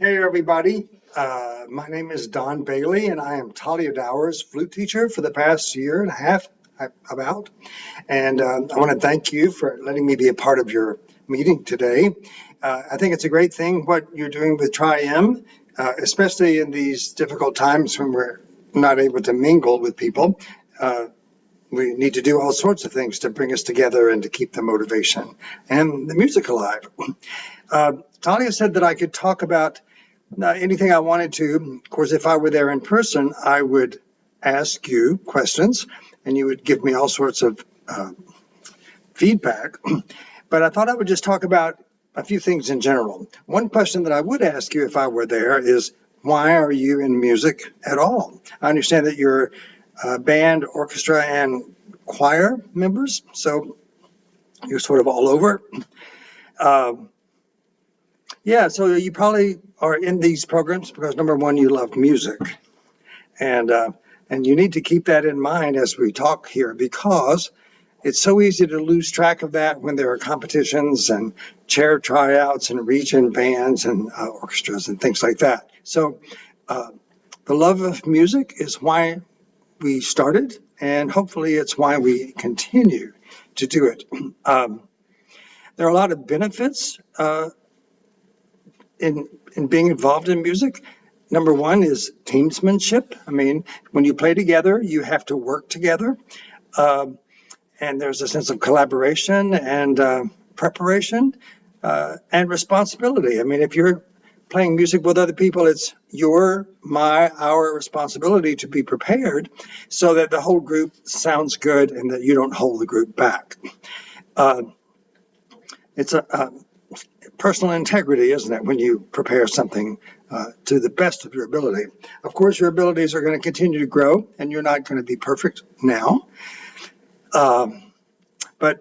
Hey everybody, my name is Don Bailey and I am Talia Dauer's flute teacher for the past year and a half about. And I want to thank you for letting me be a part of your meeting today. I think it's a great thing what you're doing with Tri-M, especially in these difficult times when we're not able to mingle with people. We need to do all sorts of things to bring us together and to keep the motivation and the music alive. Talia said that I could talk about anything I wanted to. Of course, if I were there in person, I would ask you questions and you would give me all sorts of feedback. But I thought I would just talk about a few things in general. One question that I would ask you if I were there is, why are you in music at all? I understand that you're band, orchestra, and choir members, so you're sort of all over. Yeah, so you probably are in these programs because number one, you love music, and you need to keep that in mind as we talk here, because it's so easy to lose track of that when there are competitions and chair tryouts and region bands and orchestras and things like that. So the love of music is why we started, and hopefully it's why we continue to do it. There are a lot of benefits in being involved in music. Number one is teamsmanship. I mean, when you play together, you have to work together. And there's a sense of collaboration and preparation and responsibility. I mean, if you're playing music with other people, it's our responsibility to be prepared so that the whole group sounds good and that you don't hold the group back. It's a personal integrity, isn't it, when you prepare something to the best of your ability. Of course, your abilities are going to continue to grow, and you're not going to be perfect now. But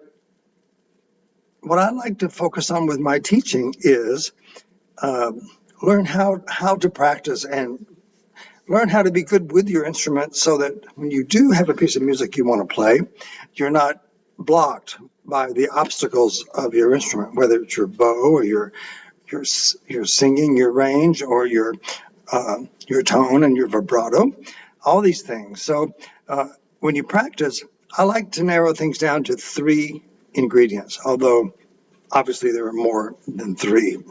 what I like to focus on with my teaching is learn how to practice and learn how to be good with your instrument so that when you do have a piece of music you want to play, you're not blocked by the obstacles of your instrument, whether it's your bow or your singing, your range, or your tone and your vibrato, all these things. So when you practice, I like to narrow things down to 3 ingredients, although obviously there are more than 3.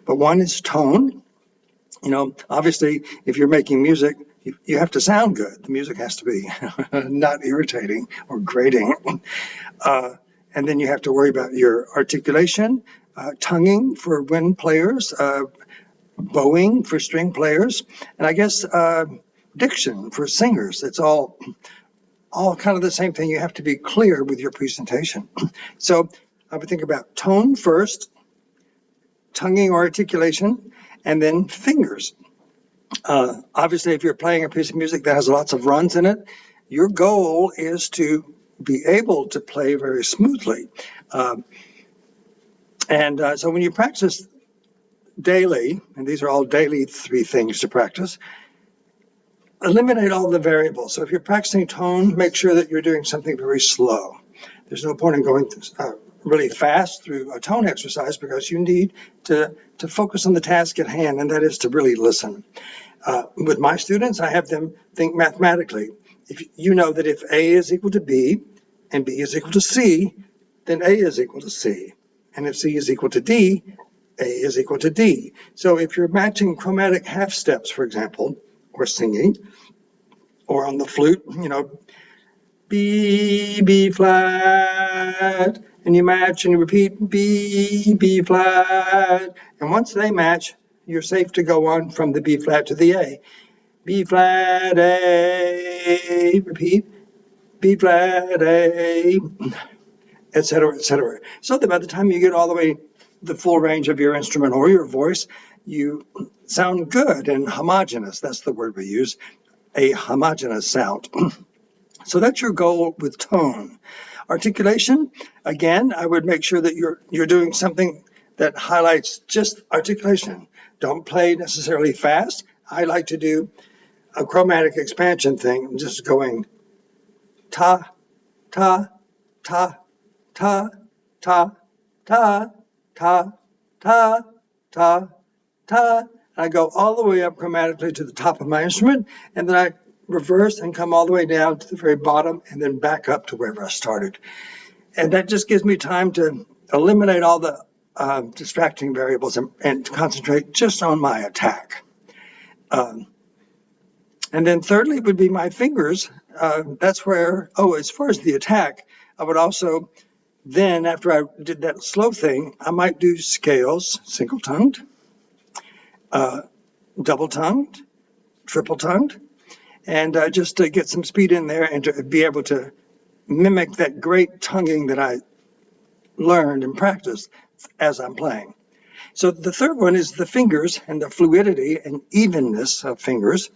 But one is tone. You know, obviously, if you're making music, you have to sound good. The music has to be not irritating or grating. And then you have to worry about your articulation, tonguing for wind players, bowing for string players, and I guess diction for singers. It's all kind of the same thing. You have to be clear with your presentation. So I would think about tone first, tonguing or articulation, and then fingers. Obviously, if you're playing a piece of music that has lots of runs in it, your goal is to be able to play very smoothly. So when you practice daily, and these are all daily 3 things to practice, eliminate all the variables. So if you're practicing tone, make sure that you're doing something very slow. There's no point in going really fast through a tone exercise because you need to focus on the task at hand, and that is to really listen. With my students, I have them think mathematically. If you know that if A is equal to B and B is equal to C, then A is equal to C. And if C is equal to D, A is equal to D. So if you're matching chromatic half steps, for example, or singing, or on the flute, you know, B, B flat, and you match and you repeat B, B flat. And once they match, you're safe to go on from the B flat to the A. B flat, A, repeat, B flat, A, etc., etc. So that by the time you get all the way the full range of your instrument or your voice, you sound good and homogeneous. That's the word we use, a homogeneous sound. So that's your goal with tone. Articulation, again, I would make sure that you're doing something that highlights just articulation. Don't play necessarily fast. I like to do a chromatic expansion thing, just going ta, ta, ta, ta, ta, ta, ta, ta, ta, ta. I go all the way up chromatically to the top of my instrument, and then I reverse and come all the way down to the very bottom and then back up to wherever I started. And that just gives me time to eliminate all the distracting variables and concentrate just on my attack. And then thirdly would be my fingers. That's where, as far as the attack, I would also then, after I did that slow thing, I might do scales, single-tongued, double-tongued, triple-tongued, and just to get some speed in there and to be able to mimic that great tonguing that I learned and practiced as I'm playing. So the third one is the fingers and the fluidity and evenness of fingers.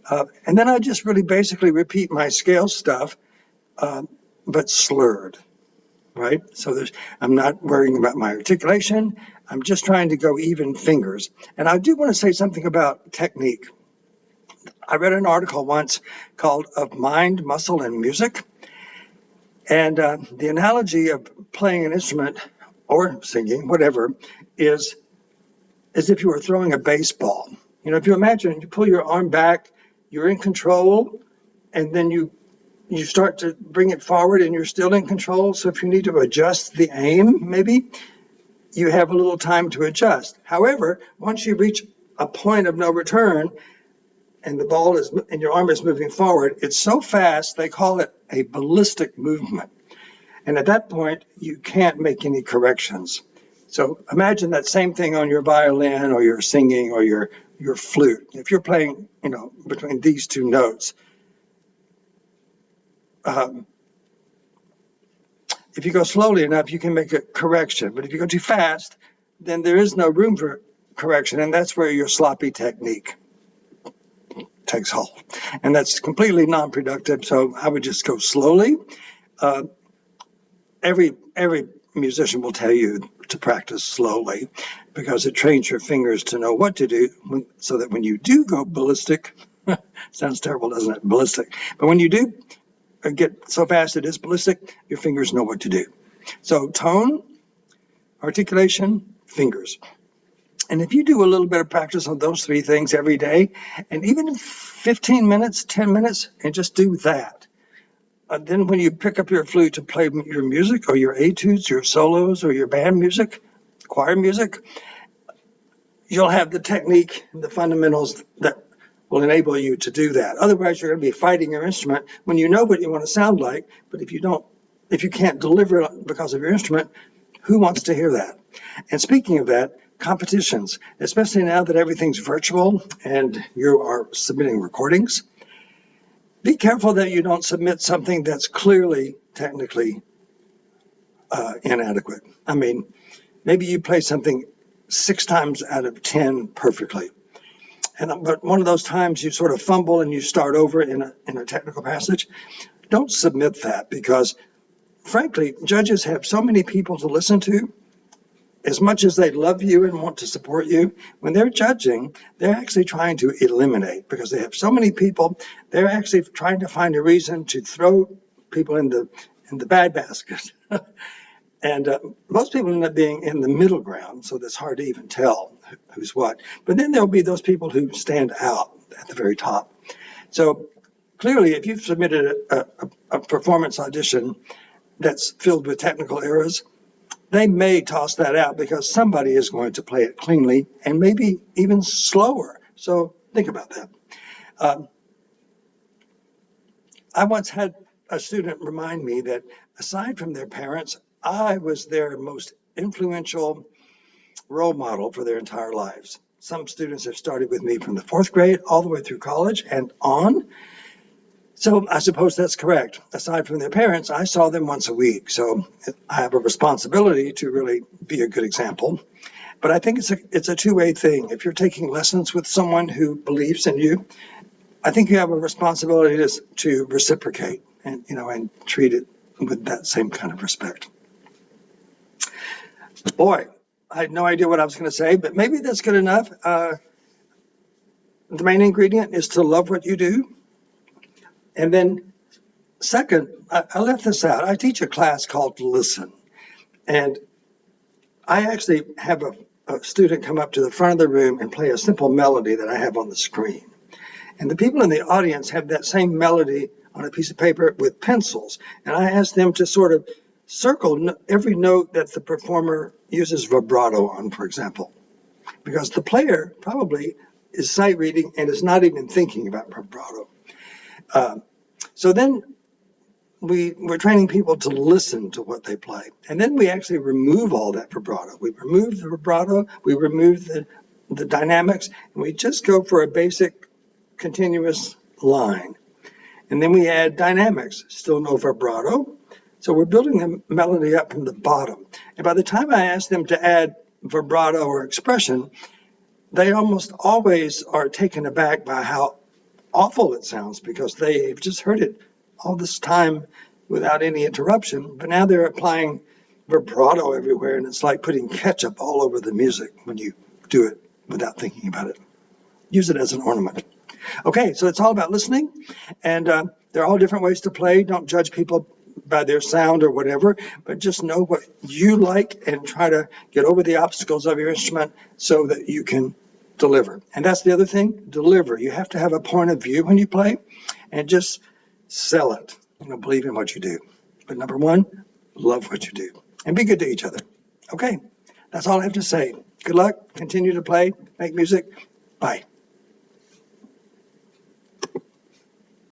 And then I just really basically repeat my scale stuff, but slurred, right? So I'm not worrying about my articulation. I'm just trying to go even fingers. And I do want to say something about technique. I read an article once called Of Mind, Muscle, and Music. And the analogy of playing an instrument or singing, whatever, is as if you were throwing a baseball. If you imagine, you pull your arm back, you're in control, and then you start to bring it forward and you're still in control. So if you need to adjust the aim, maybe, you have a little time to adjust. However, once you reach a point of no return and the ball is and your arm is moving forward, it's so fast they call it a ballistic movement. And at that point, you can't make any corrections. So imagine that same thing on your violin or your singing or your flute. If you're playing, between these two notes, if you go slowly enough, you can make a correction. But if you go too fast, then there is no room for correction. And that's where your sloppy technique takes hold. And that's completely non-productive. So I would just go slowly. Every musician will tell you to practice slowly because it trains your fingers to know what to do so that when you do go ballistic, sounds terrible, doesn't it? Ballistic. But when you do get so fast it is ballistic, your fingers know what to do. So tone, articulation, fingers. And if you do a little bit of practice on those three things every day, and even 15 minutes, 10 minutes, and just do that, then when you pick up your flute to play your music or your etudes, your solos, or your band music, choir music, you'll have the technique, the fundamentals that will enable you to do that. Otherwise, you're going to be fighting your instrument when you know what you want to sound like, but if you can't deliver it because of your instrument, who wants to hear that? And speaking of that, competitions, especially now that everything's virtual and you are submitting recordings, be careful that you don't submit something that's clearly technically inadequate. I mean, maybe you play something 6 times out of 10 perfectly. But one of those times you sort of fumble and you start over in a technical passage. Don't submit that because, frankly, judges have so many people to listen to. As much as they love you and want to support you, when they're judging, they're actually trying to eliminate because they have so many people. They're actually trying to find a reason to throw people in the bad basket. And most people end up being in the middle ground, so that's hard to even tell who's what. But then there'll be those people who stand out at the very top. So clearly, if you've submitted a performance audition that's filled with technical errors, they may toss that out because somebody is going to play it cleanly and maybe even slower. So think about that. I once had a student remind me that aside from their parents, I was their most influential role model for their entire lives. Some students have started with me from the 4th grade all the way through college and on. So I suppose that's correct. Aside from their parents, I saw them once a week. So I have a responsibility to really be a good example. But I think it's a two-way thing. If you're taking lessons with someone who believes in you, I think you have a responsibility to reciprocate and treat it with that same kind of respect. Boy, I had no idea what I was going to say, but maybe that's good enough. The main ingredient is to love what you do. And then second, I left this out. I teach a class called Listen. And I actually have a student come up to the front of the room and play a simple melody that I have on the screen. And the people in the audience have that same melody on a piece of paper with pencils. And I ask them to sort of circle every note that the performer uses vibrato on, for example, because the player probably is sight reading and is not even thinking about vibrato. So then we're training people to listen to what they play. And then we actually remove all that vibrato. We remove the vibrato, we remove the dynamics, and we just go for a basic continuous line. And then we add dynamics, still no vibrato. So we're building the melody up from the bottom. And by the time I ask them to add vibrato or expression, they almost always are taken aback by how awful it sounds, because they've just heard it all this time without any interruption. But now they're applying vibrato everywhere, and it's like putting ketchup all over the music when you do it without thinking about it. Use it as an ornament. Okay, so it's all about listening, and there are all different ways to play. Don't judge people by their sound or whatever, but just know what you like and try to get over the obstacles of your instrument so that you can deliver. And that's the other thing, deliver. You have to have a point of view when you play, and just sell it. Believe in what you do. But number one, love what you do, and be good to each other. Okay, that's all I have to say. Good luck. Continue to play, make music. Bye.